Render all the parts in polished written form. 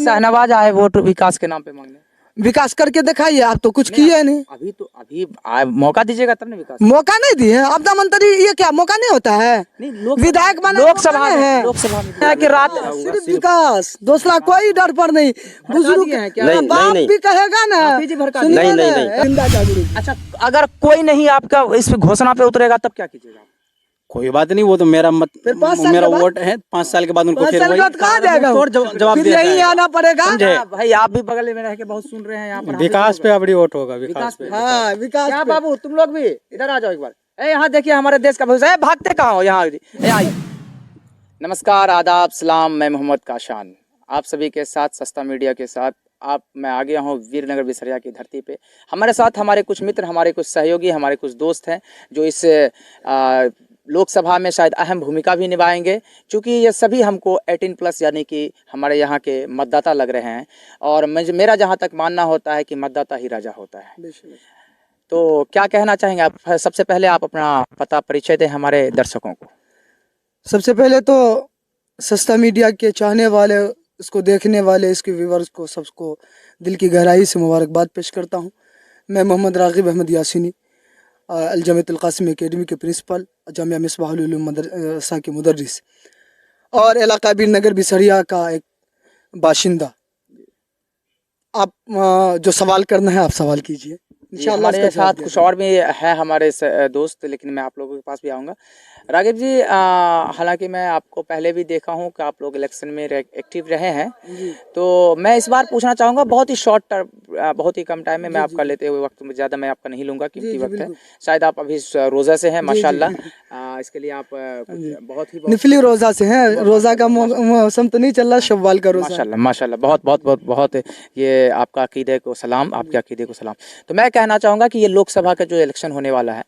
शाहनवाज आए वोट विकास के नाम पे मांगने। विकास करके दिखाइए, आप तो कुछ किए नहीं। अभी मौका दीजिएगा तब ना विकास। मौका नहीं दिए, आपदा मंत्री ये क्या मौका नहीं होता है? विधायक बना लोकसभा में कि रात सिर्फ विकास, दूसरा कोई डर पर नहीं। बुजुर्ग बाप भी कहेगा ना, सुनिए ना। अच्छा, अगर कोई नहीं आपका इस घोषणा पे उतरेगा तब क्या कीजिएगा? कोई बात नहीं, वो तो मेरा वोट है, 5 साल के बाद उनको फिर वही कहाँ जाएगा, जवाब यही आना पड़ेगा। भाई आप भी बगल में रह के बहुत सुन रहे हैं यहाँ पर। विकास पे अपनी वोट होगा, विकास पे। हाँ विकास। क्या बाबू तुम लोग भी इधर आ जाओ एक बार। यहाँ देखिए हमारे देश का भविष्य। भागते कहाँ हो, यहाँ आइए। नमस्कार, आदाब, सलाम। मैं मोहम्मद काशान आप सभी के साथ, सस्ता मीडिया के साथ मैं आ गया हूँ वीरनगर बिसरिया की धरती पे। हमारे साथ हमारे कुछ मित्र, हमारे कुछ सहयोगी, हमारे कुछ दोस्त हैं जो इस लोकसभा में शायद अहम भूमिका भी निभाएंगे, क्योंकि ये सभी हमको 18+ यानी कि हमारे यहाँ के मतदाता लग रहे हैं। और मेरा जहाँ तक मानना होता है कि मतदाता ही राजा होता है। तो क्या कहना चाहेंगे आप? सबसे पहले आप अपना पता परिचय दें हमारे दर्शकों को। सबसे पहले तो सस्ता मीडिया के चाहने वाले, इसको देखने वाले, इसके व्यूअर्स को सबको दिल की गहराई से मुबारकबाद पेश करता हूँ। मैं मोहम्मद रागिब अहमद यासीनी, अल-जमीयत अल-कासिम एकेडमी के प्रिंसिपल, जामिया मिसबाहुल उलूम मदरसा के मुदर्रिस और इलाका वीरनगर बिसरिया का एक बाशिंदा। आप जो सवाल करना है आप सवाल कीजिए। इंशाअल्लाह हमारे साथ कुछ और भी है हमारे दोस्त, लेकिन मैं आप लोगों के पास भी आऊँगा। रागिब जी, हालांकि मैं आपको पहले भी देखा हूं कि आप लोग इलेक्शन में एक्टिव रहे हैं, तो मैं इस बार पूछना चाहूँगा बहुत ही शॉर्ट टर्म, बहुत ही कम टाइम में मैं आपका लेते हुए वक्त में ज़्यादा मैं आपका नहीं लूँगा, कीमती वक्त है। शायद आप अभी रोज़ा से हैं, माशाल्लाह। इसके लिए आप बहुत ही निफली रोज़ा से हैं। रोज़ा का मौसम तो नहीं चल रहा, शव्वाल का रोज़ा। माशाल्लाह माशाल्लाह, बहुत बहुत बहुत बहुत ये आपका अकीदे को सलाम, आपके अकीदे को सलाम। तो मैं कहना चाहूँगा कि ये लोकसभा का जो इलेक्शन होने वाला है,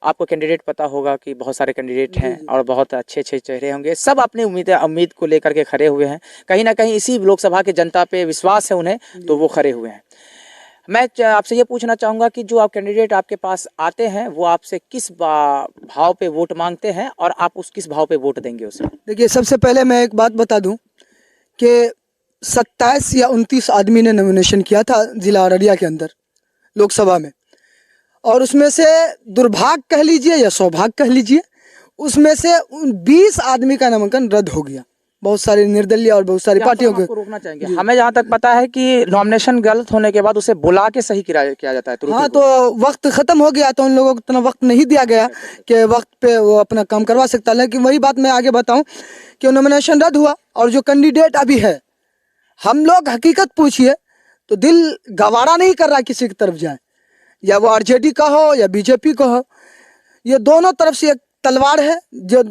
आपको कैंडिडेट पता होगा कि बहुत सारे कैंडिडेट हैं और बहुत अच्छे अच्छे चेहरे होंगे। सब अपनी उम्मीद को लेकर के खड़े हुए हैं। कहीं ना कहीं इसी लोकसभा के जनता पे विश्वास है उन्हें, तो वो खड़े हुए हैं। मैं आपसे ये पूछना चाहूँगा कि जो आप कैंडिडेट आपके पास आते हैं वो आपसे किस भाव पे वोट मांगते हैं और आप किस भाव पे वोट देंगे उसे? देखिए, सबसे पहले मैं एक बात बता दूं कि 27 या 29 आदमी ने नॉमिनेशन किया था जिला अररिया के अंदर लोकसभा में, और उसमें से दुर्भाग्य कह लीजिए या सौभाग्य कह लीजिए, उसमें से 20 आदमी का नामांकन रद्द हो गया। बहुत सारे निर्दलीय और बहुत सारी पार्टियों को रोकना चाहेंगे। हमें जहाँ तक पता है कि नॉमिनेशन गलत होने के बाद उसे बुला के सही किया जाता है। हाँ, तो वक्त खत्म हो गया, तो उन लोगों को इतना वक्त नहीं दिया गया कि वक्त पे वो अपना काम करवा सकता है। लेकिन वही बात मैं आगे बताऊं कि नॉमिनेशन रद्द हुआ, और जो कैंडिडेट अभी है, हम लोग हकीकत पूछिए तो दिल गवारा नहीं कर रहा किसी की तरफ जाए, या वो आरजेडी का हो या बीजेपी का हो। ये दोनों तरफ से एक तलवार है, जो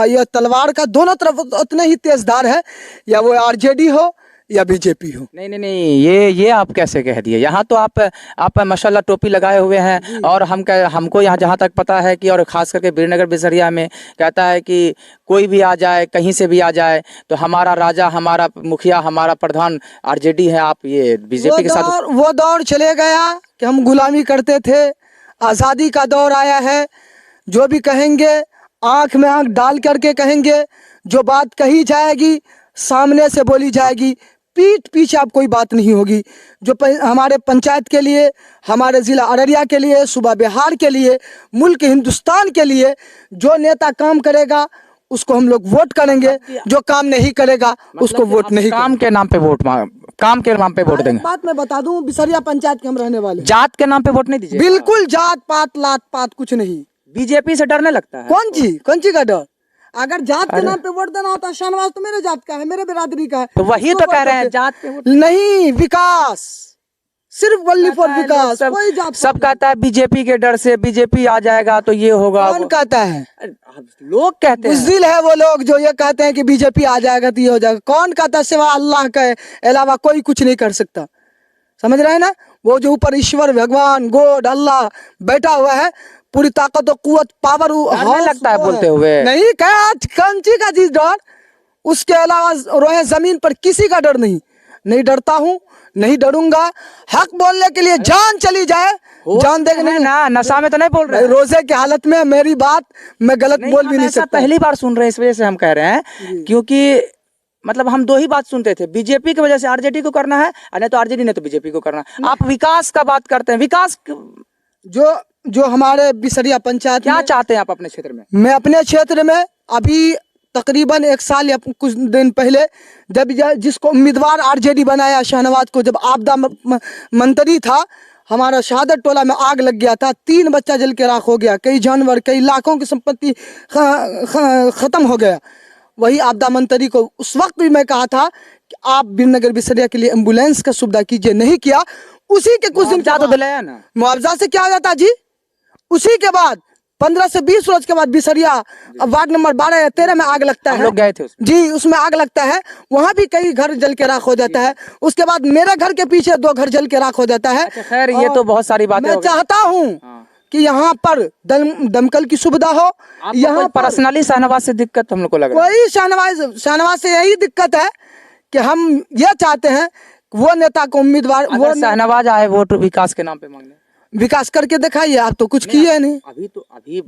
ये तलवार का दोनों तरफ उतने ही तेजधार है, या वो आरजेडी हो या बीजेपी हो। नहीं नहीं नहीं, ये आप कैसे कह दिए? यहाँ तो आप माशाल्लाह टोपी लगाए हुए हैं, और हमको यहाँ जहाँ तक पता है कि, और ख़ास करके वीरनगर बिसरिया में कहता है कि कोई भी आ जाए, कहीं से भी आ जाए, तो हमारा राजा, हमारा मुखिया, हमारा प्रधान आरजेडी है। आप ये बीजेपी के साथ वो दौर चले गया कि हम गुलामी करते थे। आज़ादी का दौर आया है। जो भी कहेंगे आँख में आँख डाल करके कहेंगे, जो बात कही जाएगी सामने से बोली जाएगी, पीठ पीछे आप कोई बात नहीं होगी। जो हमारे पंचायत के लिए, हमारे ज़िला अररिया के लिए, सूबा बिहार के लिए, मुल्क हिंदुस्तान के लिए जो नेता काम करेगा उसको हम लोग वोट करेंगे, जो काम नहीं करेगा उसको वोट नहीं। काम के नाम पे काम के नाम पे वोट देंगे। बात मैं बता दूं, बिसरिया पंचायत के हम रहने वाले। जात के नाम पे वोट नहीं दीजिए। बिल्कुल, जात पात लात पात कुछ नहीं। बीजेपी से डरने लगता है? कौन चीज का डर? अगर जात के नाम पे वोट देना होता, शाहनवाज तो मेरे जात का है, मेरे बिरादरी का है, तो वही तो कह रहे हैं जात पे वोट नहीं। विकास, सिर्फ वल्ली फॉर विकास। कोई जात सब कहता है बीजेपी के डर से, बीजेपी आ जाएगा तो ये होगा। कौन कहता है? लोग कहते हैं। बुज़दिल है वो लोग जो ये कहते हैं कि बीजेपी आ जाएगा तो ये हो जाएगा। कौन कहता है? सिवा अल्लाह के अलावा कोई कुछ नहीं कर सकता। समझ रहे हैं ना? वो जो ऊपर ईश्वर, भगवान, गॉड, अल्लाह बैठा हुआ है, पूरी ताकत और कुव्वत, पावर लगता है बोलते हुए। नहीं, क्या कंची का चीज डर? उसके अलावा रोए जमीन पर किसी का डर नहीं डरता हूँ, नहीं डरूंगा। हक बोलने के लिए जान चली जाए, जान देगा नहीं ना। नशा में तो नहीं बोल रहे? रोजे की हालत में मेरी बात मैं गलत बोल भी नहीं सकता। पहली बार सुन रहे हैं, इस वजह से हम कह रहे हैं, क्योंकि मतलब हम दो ही बात सुनते थे, बीजेपी की वजह से आरजेडी को करना है, और नहीं तो आरजेडी ने तो बीजेपी को करना है। आप विकास का बात करते हैं, विकास जो जो हमारे बिसरिया पंचायत क्या में, चाहते हैं आप अपने क्षेत्र में? मैं अपने क्षेत्र में अभी तकरीबन 1 साल या कुछ दिन पहले जब जिसको उम्मीदवार आरजेडी बनाया शहनवाज को, जब आपदा मंत्री था, हमारा शहादत टोला में आग लग गया था, 3 बच्चा जल के राख हो गया, कई जानवर, कई लाखों की संपत्ति खत्म हो गया। वही आपदा मंत्री को उस वक्त भी मैं कहा था कि आप बीरनगर बिसरिया के लिए एम्बुलेंस का सुविधा कीजिए, नहीं किया। उसी के कुछ दिन तो दिलाया ना, मुआवजा से क्या हो जाता जी। उसी के बाद 15 से 20 रोज के बाद बिसरिया वार्ड नंबर 12 या 13 में आग लगता है। हम लोग गए थे उसमें। जी, उसमें आग लगता है, वहाँ भी कई घर जल के राख हो जाता है। उसके बाद मेरे घर के पीछे 2 घर जल के राख हो जाता है। अच्छा, खैर ये तो बहुत सारी बातें मैं हो गई। चाहता हूँ कि यहाँ पर दमकल की सुविधा हो। यहाँ पर पर्सनली शहनवाज से दिक्कत हम लोग को लग रहा है। कोई शहनवाज से यही दिक्कत है कि हम ये चाहते हैं वो नेता को उम्मीदवार, वो अगर शहनवाज आए वोट विकास के नाम पे मांगने, विकास करके दिखाइए। आप तो कुछ किए नहीं। अभी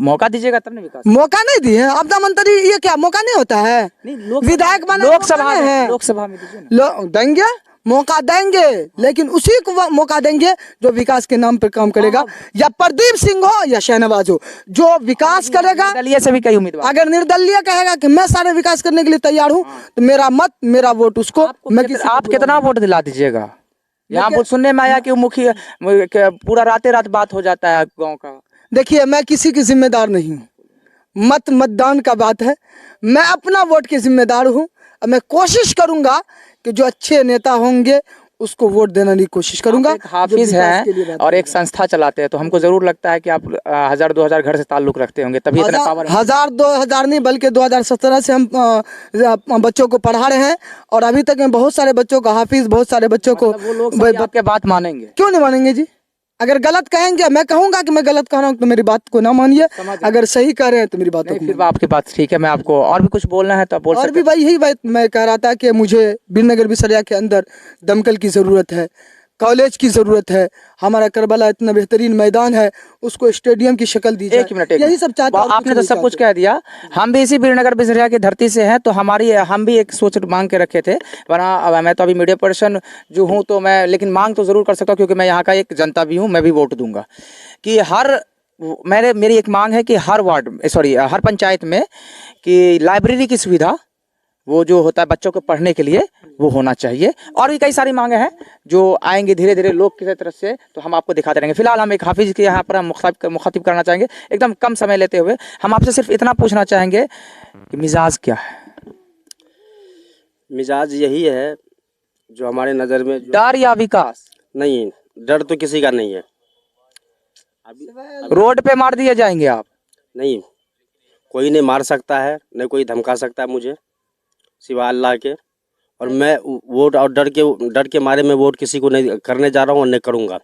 मौका दीजिएगा तब ना विकास। मौका नहीं दिए आपदा मंत्री, ये क्या मौका नहीं होता है? विधायक बना लोकसभा में दीजिए ना। देंगे, मौका देंगे, लेकिन उसी को मौका देंगे जो विकास के नाम पर काम करेगा, या प्रदीप सिंह हो या शहनवाज हो, जो विकास करेगा। निर्दलीय से भी कई उम्मीदवार, अगर निर्दलीय कहेगा कि मैं सारे विकास करने के लिए तैयार हूँ, तो मेरा मत, मेरा वोट उसको। आप कितना वोट दिला दीजिएगा? यहाँ पर सुनने में आया कि मुखिया पूरा रातें रात बात हो जाता है गांव का। देखिए, मैं किसी की जिम्मेदार नहीं हूँ, मतदान का बात है। मैं अपना वोट की जिम्मेदार हूँ। मैं कोशिश करूंगा कि जो अच्छे नेता होंगे उसको वोट देने की कोशिश करूंगा। एक हाफिज हैं और एक संस्था चलाते हैं, तो हमको जरूर लगता है कि आप 1000-2000 घर से ताल्लुक रखते होंगे, तभी इतना पावर। 1000-2000 नहीं, बल्कि 2017 से हम बच्चों को पढ़ा रहे हैं, और अभी तक मैं बहुत सारे बच्चों को हाफिज, बहुत सारे बच्चों को। वो लोग आपके बात मानेंगे? क्यों नहीं मानेंगे जी? अगर गलत कहेंगे, मैं कहूंगा कि मैं गलत कह रहा हूँ, तो मेरी बात को ना मानिए। अगर सही कह रहे हैं तो मेरी बात को। फिर आपकी बात ठीक है। मैं आपको और भी कुछ बोलना है तो बोल सकते हैं। और भी भाई यही बात मैं कह रहा था कि मुझे बीरनगर बिसरिया के अंदर दमकल की ज़रूरत है, कॉलेज की ज़रूरत है। हमारा करबला इतना बेहतरीन मैदान है, उसको स्टेडियम की शक्ल दी जाए। एक मिनट, यही सब चाहता हूं। आपने तो सब कुछ कह दिया। हम भी इसी बीरनगर बिसरिया की धरती से हैं, तो हम भी एक सोच मांग के रखे थे, वरना मैं तो अभी मीडिया पर्सन जो हूँ, तो मैं लेकिन मांग तो ज़रूर कर सकता हूँ, क्योंकि मैं यहाँ का एक जनता भी हूँ। मैं भी वोट दूंगा कि मेरी एक मांग है कि हर पंचायत में कि लाइब्रेरी की सुविधा, वो जो होता है बच्चों को पढ़ने के लिए, वो होना चाहिए। और भी कई सारी मांगे हैं जो आएंगे धीरे धीरे लोग की तरफ से, तो हम आपको दिखाते रहेंगे। फिलहाल हम एक हाफिज के यहाँ पर हम मुखातिब करना चाहेंगे, एकदम कम समय लेते हुए। हम आपसे सिर्फ इतना पूछना चाहेंगे कि मिजाज क्या है? मिजाज यही है जो हमारे नज़र में डर या विकास? नहीं, डर तो किसी का नहीं है। रोड पे मार दिए जाएंगे आप? नहीं, कोई नहीं मार सकता है, न कोई धमका सकता है मुझे, सिवाय अल्लाह के। और मैं वोट और डर के मारे में वोट किसी को नहीं करने जा रहा हूँ और नहीं करूँगा।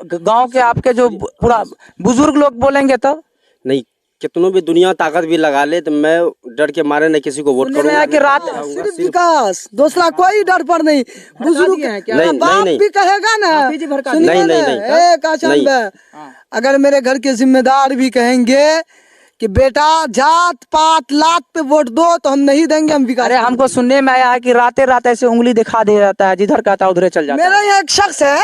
गांव के आपके जो पूरा बुजुर्ग लोग बोलेंगे तब? नहीं, कितनों भी दुनिया ताकत भी लगा ले, तो मैं डर के मारे न किसी को वोट करूँगा। कि रात सिर्फ विकास, दूसरा कोई डर पर नहीं। बुजुर्ग बाप भी कहेगा ना, नहीं, अगर मेरे घर के जिम्मेदार भी कहेंगे कि बेटा जात पात लात पे वोट दो, तो हम नहीं देंगे, हम विकास। अरे हमको सुनने में आया है कि रातें रात ऐसे उंगली दिखा दे जाता है, जिधर कहता है उधर चल जाता है। मेरा यहाँ एक शख्स है,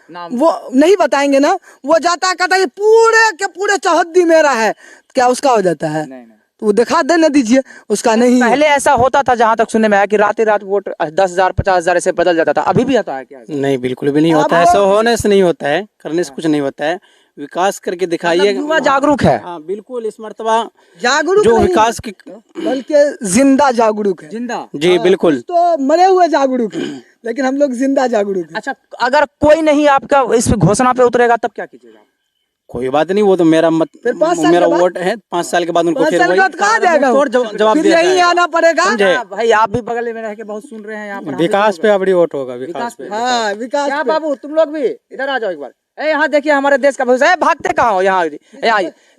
वो नहीं बताएंगे ना, वो जाता कहता है पूरे के पूरे चौहद्दी मेरा है, क्या उसका हो जाता है? नहीं। तो वो दिखा देना दीजिए, उसका नहीं। पहले ऐसा होता था, जहाँ तक सुनने में आया कि रातें रात वोट 10,000 50,000 ऐसे बदल जाता था। अभी भी आता है क्या? नहीं, बिल्कुल भी नहीं होता है। ऐसा होने से नहीं होता है, करने से कुछ नहीं होता है। विकास करके दिखाइए। युवा जागरूक है। हाँ, बिल्कुल। इस मर्तबा जागरूक जो विकास की, बल्कि जिंदा जागरूक है। जिंदा जी बिल्कुल। तो मरे हुए जागरूक है, लेकिन हम लोग जिंदा जागरूक हैं। अच्छा, अगर कोई नहीं आपका इस घोषणा पे उतरेगा तब क्या कीजिएगा? कोई बात नहीं, वो तो मेरा वोट है। 5 साल के बाद उनको फिर कहाँ जाएगा, जवाब यही आना पड़ेगा। भाई आप भी बगल में रह के बहुत सुन रहे हैं यहाँ पर। विकास पे अपनी वोट होगा, विकास पे। हाँ, विकास। क्या बाबू, तुम लोग भी इधर आ जाओ एक बार। यहाँ देखिए हमारे देश का भविष्य है। भागते कहाँ हो? यहाँ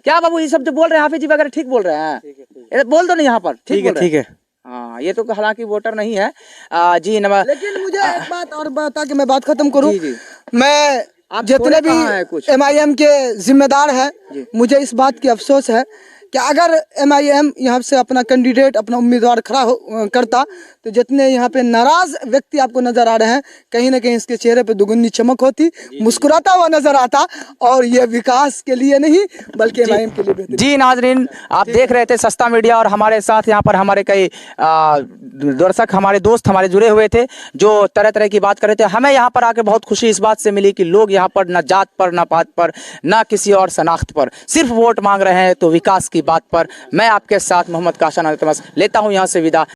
क्या बाबू, ये सब जो बोल रहे हैं हाफिज जी वगैरह ठीक बोल रहे हैं? बोल दो नहीं यहाँ पर, ठीक है, ठीक है। हाँ, ये तो हालांकि वोटर नहीं है जी। लेकिन मुझे एक बात और बता के मैं बात खत्म करूँ। मैं जितने भी MIM के जिम्मेदार हैं, मुझे इस बात की अफसोस है कि अगर MIM यहाँ से अपना कैंडिडेट अपना उम्मीदवार खड़ा करता तो जितने यहाँ पे नाराज व्यक्ति आपको नजर आ रहे हैं, कहीं ना कहीं इसके चेहरे पे दुगुनी चमक होती, मुस्कुराता हुआ नजर आता, और ये विकास के लिए नहीं बल्कि MIM के लिए बेहतर। जी नाजरीन, आप देख रहे थे सस्ता मीडिया, और हमारे साथ यहाँ पर हमारे कई दर्शक, हमारे दोस्त हमारे जुड़े हुए थे जो तरह तरह की बात कर रहे थे। हमें यहाँ पर आके बहुत खुशी इस बात से मिली कि लोग यहाँ पर न जात पर, न पात पर, न किसी और शनाख्त पर, सिर्फ वोट मांग रहे हैं तो विकास की बात पर। मैं आपके साथ मोहम्मद काशान लेता हूँ यहाँ से विदा।